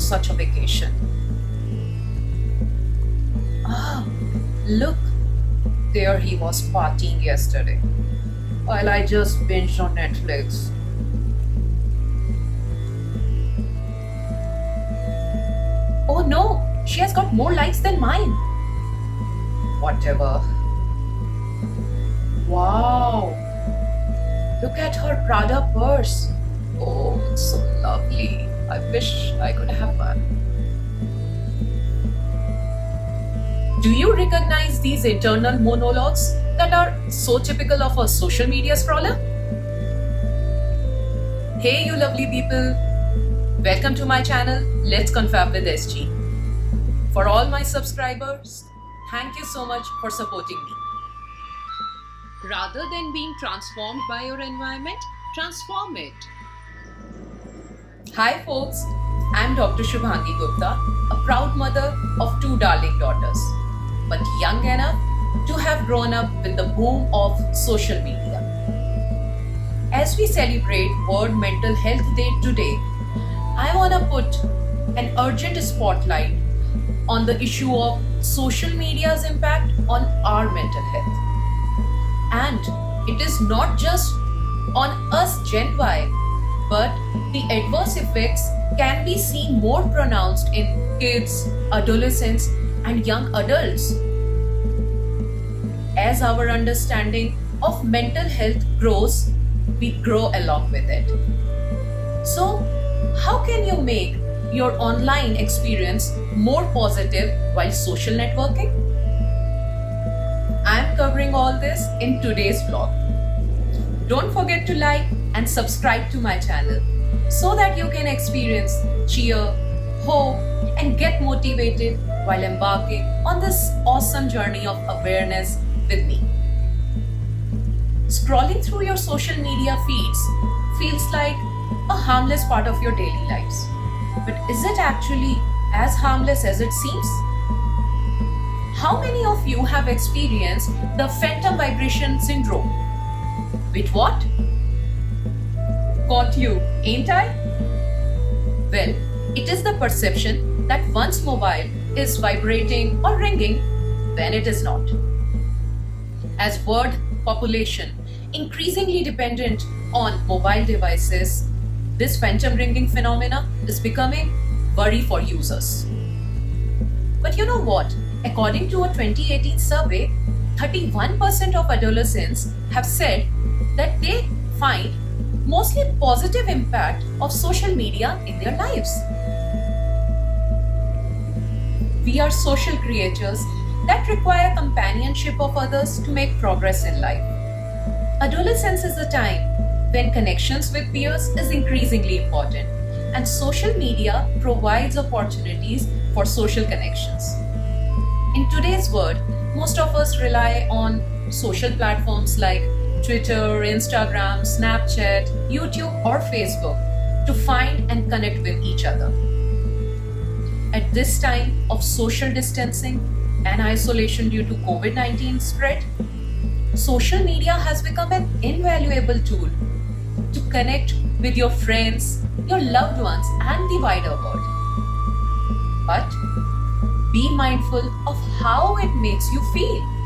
afford such a vacation. Ah, look, there he was partying yesterday, while I just binged on Netflix. Oh no, she has got more likes than mine. Whatever. Wow, look at her Prada purse. Oh, it's so lovely. I wish I could have one. Do you recognize these internal monologues that are so typical of a social media scroller? Hey, you lovely people. Welcome to my channel, Let's Confab with SG. For all my subscribers, thank you so much for supporting me. Rather than being transformed by your environment, transform it. Hi folks, I'm Dr. Shubhangi Gupta, a proud mother of two darling daughters, but young enough to have grown up with the boom of social media. As we celebrate World Mental Health Day today, I want to put an urgent spotlight on the issue of social media's impact on our mental health. And it is not just on us Gen Y, but the adverse effects can be seen more pronounced in kids, adolescents, and young adults. As our understanding of mental health grows, we grow along with it. So, how can you make your online experience more positive while social networking? I'm covering all this in today's vlog. Don't forget to like and subscribe to my channel so that you can experience cheer, hope, and get motivated while embarking on this awesome journey of awareness with me. Scrolling through your social media feeds feels like a harmless part of your daily lives. But is it actually as harmless as it seems? How many of you have experienced the phantom vibration syndrome? With what? Got you, ain't I? Well, it is the perception that one's mobile is vibrating or ringing when it is not. As world population increasingly dependent on mobile devices, this phantom ringing phenomena is becoming worry for users. But you know what? According to a 2018 survey, 31% of adolescents have said that they find mostly positive impact of social media in their lives. We are social creatures that require companionship of others to make progress in life. Adolescence is a time when connections with peers is increasingly important, and social media provides opportunities for social connections. In today's world, most of us rely on social platforms like Twitter, Instagram, Snapchat, YouTube, or Facebook to find and connect with each other. At this time of social distancing and isolation due to COVID-19 spread, social media has become an invaluable tool to connect with your friends, your loved ones, and the wider world. But be mindful of how it makes you feel.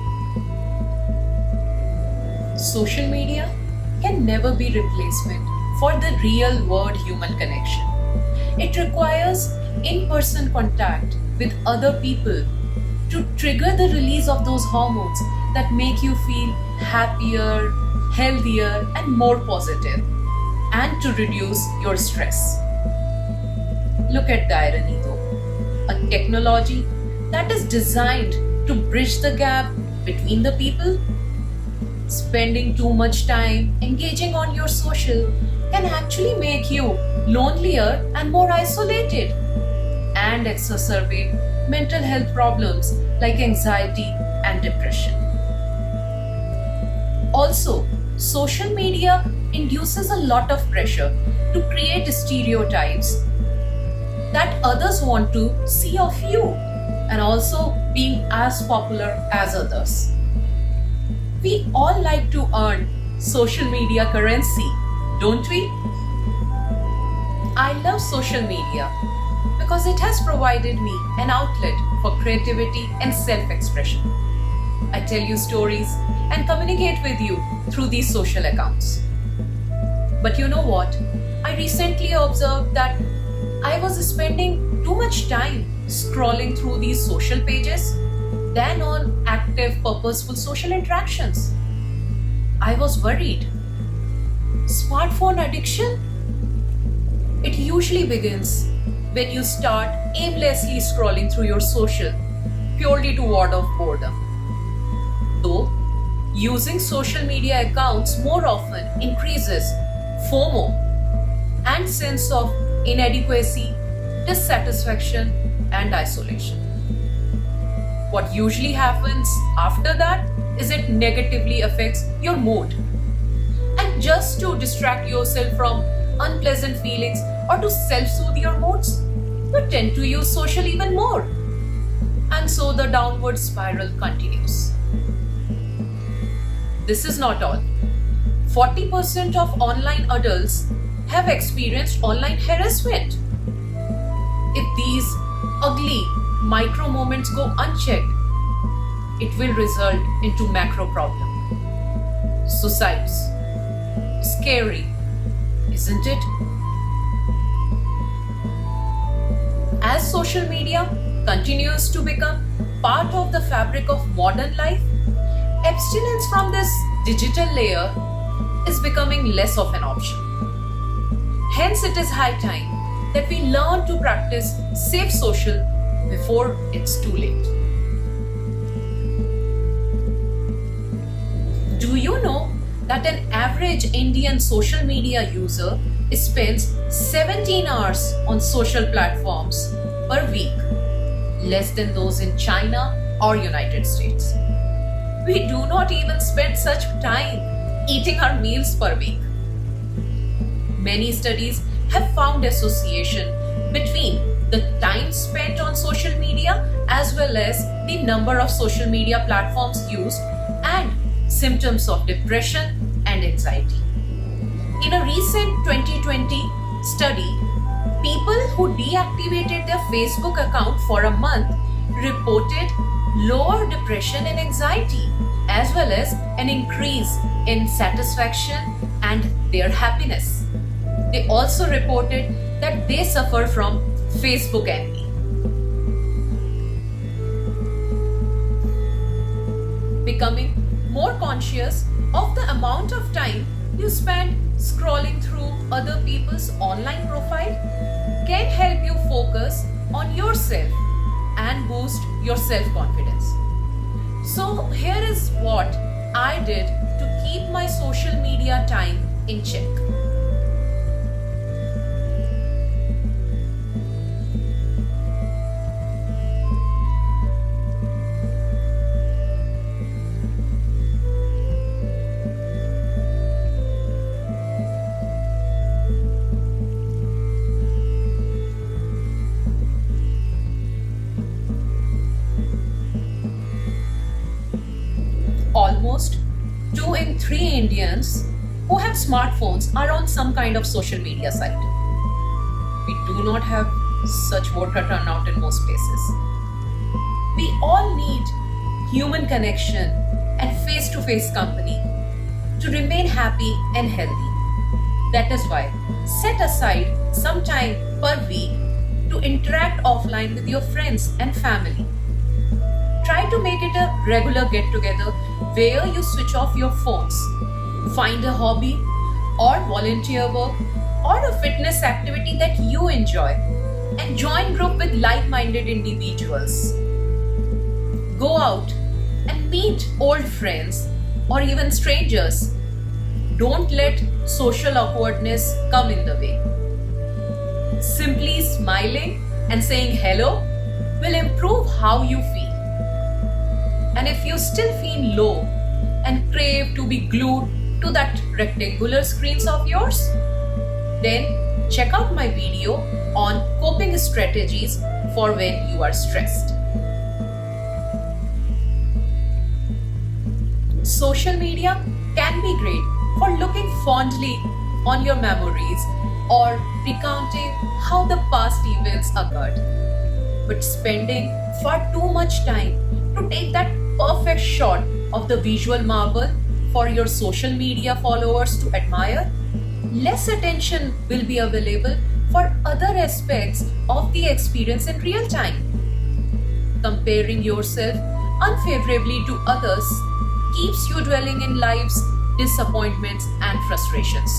Social media can never be replacement for the real world human connection. It requires in-person contact with other people to trigger the release of those hormones that make you feel happier, healthier, and more positive, and to reduce your stress. Look at the irony though. A technology that is designed to bridge the gap between the people. Spending too much time engaging on your social can actually make you lonelier and more isolated, and exacerbate mental health problems like anxiety and depression. Also, social media induces a lot of pressure to create stereotypes that others want to see of you, and also being as popular as others. We all like to earn social media currency, don't we? I love social media because it has provided me an outlet for creativity and self-expression. I tell you stories and communicate with you through these social accounts. But you know what? I recently observed that I was spending too much time scrolling through these social pages than on active, purposeful social interactions. I was worried. Smartphone addiction? It usually begins when you start aimlessly scrolling through your social purely to ward off boredom. Though, using social media accounts more often increases FOMO and sense of inadequacy, dissatisfaction, and isolation. What usually happens after that is it negatively affects your mood. And just to distract yourself from unpleasant feelings or to self-soothe your moods, you tend to use social even more. And so the downward spiral continues. This is not all. 40% of online adults have experienced online harassment. If these ugly micro moments go unchecked, it will result into macro problem. Suicides. Scary, isn't it? As social media continues to become part of the fabric of modern life, abstinence from this digital layer is becoming less of an option. Hence, it is high time that we learn to practice safe social before it's too late. Do you know that an average Indian social media user spends 17 hours on social platforms per week, less than those in China or United States? We do not even spend such time eating our meals per week. Many studies have found association between the time spent on social media as well as the number of social media platforms used and symptoms of depression and anxiety. In a recent 2020 study, people who deactivated their Facebook account for a month reported lower depression and anxiety, as well as an increase in satisfaction and their happiness. They also reported that they suffer from Facebook envy. Becoming more conscious of the amount of time you spend scrolling through other people's online profile can help you focus on yourself and boost your self-confidence. So here is what I did to keep my social media time in check. Almost 2 in 3 Indians who have smartphones are on some kind of social media site. We do not have such voter turnout in most places. We all need human connection and face-to-face company to remain happy and healthy. That is why set aside some time per week to interact offline with your friends and family. Try to make it a regular get-together where you switch off your phones. Find a hobby or volunteer work or a fitness activity that you enjoy and join group with like-minded individuals. Go out and meet old friends or even strangers. Don't let social awkwardness come in the way. Simply smiling and saying hello will improve how you feel. And if you still feel low and crave to be glued to that rectangular screens of yours, then check out my video on coping strategies for when you are stressed. Social media can be great for looking fondly on your memories or recounting how the past events occurred, but spending far too much time to take that perfect shot of the visual marvel for your social media followers to admire, less attention will be available for other aspects of the experience in real time. Comparing yourself unfavorably to others keeps you dwelling in life's disappointments and frustrations.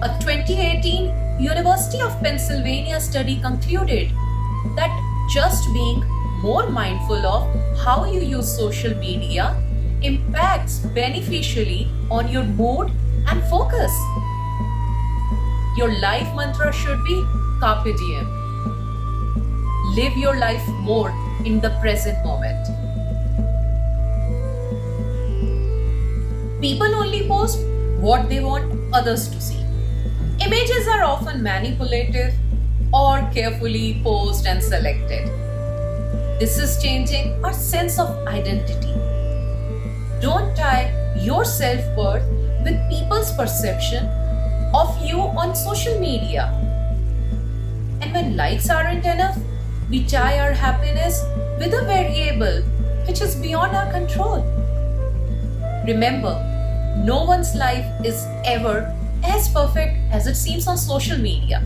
A 2018 University of Pennsylvania study concluded that just being more mindful of how you use social media impacts beneficially on your mood and focus. Your life mantra should be Carpe Diem. Live your life more in the present moment. People only post what they want others to see. Images are often manipulative or carefully posed and selected. This is changing our sense of identity. Don't tie your self-worth with people's perception of you on social media. And when likes aren't enough, we tie our happiness with a variable which is beyond our control. Remember, no one's life is ever as perfect as it seems on social media.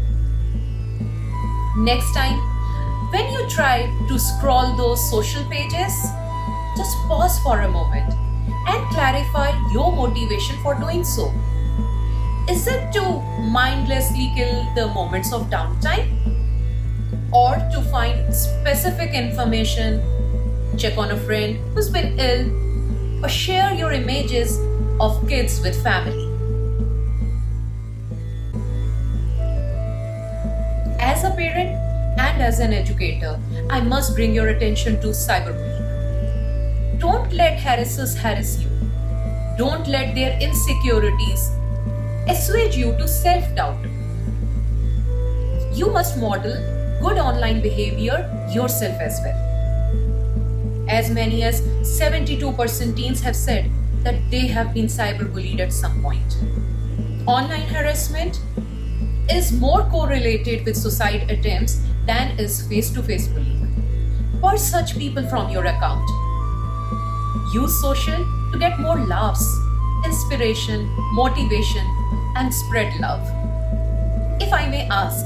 Next time, when you try to scroll those social pages, just pause for a moment and clarify your motivation for doing so. Is it to mindlessly kill the moments of downtime? Or to find specific information, check on a friend who's been ill, or share your images of kids with family? As a parent and as an educator, I must bring your attention to cyberbullying. Don't let harassers harass you. Don't let their insecurities assuage you to self-doubt. You must model good online behavior yourself as well. As many as 72% teens have said that they have been cyberbullied at some point. Online harassment is more correlated with suicide attempts than is face-to-face bullying. Purge such people from your account. Use social to get more laughs, inspiration, motivation, and spread love. If I may ask,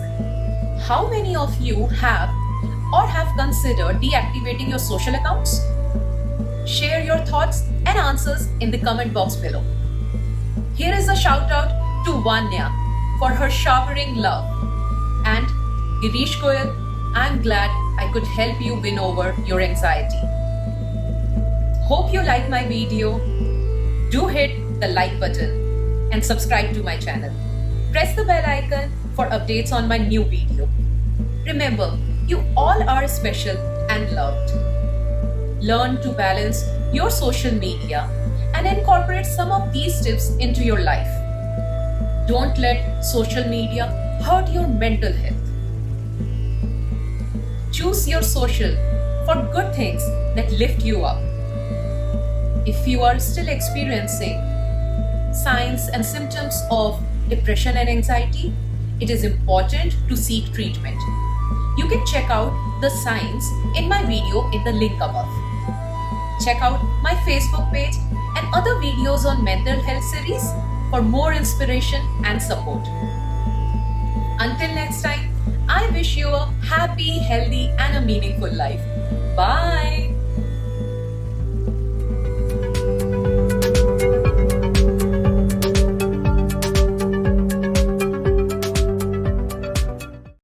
how many of you have or have considered deactivating your social accounts? Share your thoughts and answers in the comment box below. Here is a shout out to Vanya for her showering love. And Girish Goyal, I'm glad I could help you win over your anxiety. Hope you like my video. Do hit the like button and subscribe to my channel. Press the bell icon for updates on my new video. Remember, you all are special and loved. Learn to balance your social media and incorporate some of these tips into your life. Don't let social media hurt your mental health. Choose your social for good things that lift you up. If you are still experiencing signs and symptoms of depression and anxiety, it is important to seek treatment. You can check out the signs in my video in the link above. Check out my Facebook page and other videos on mental health series for more inspiration and support. Until next time, I wish you a happy, healthy, and a meaningful life. Bye.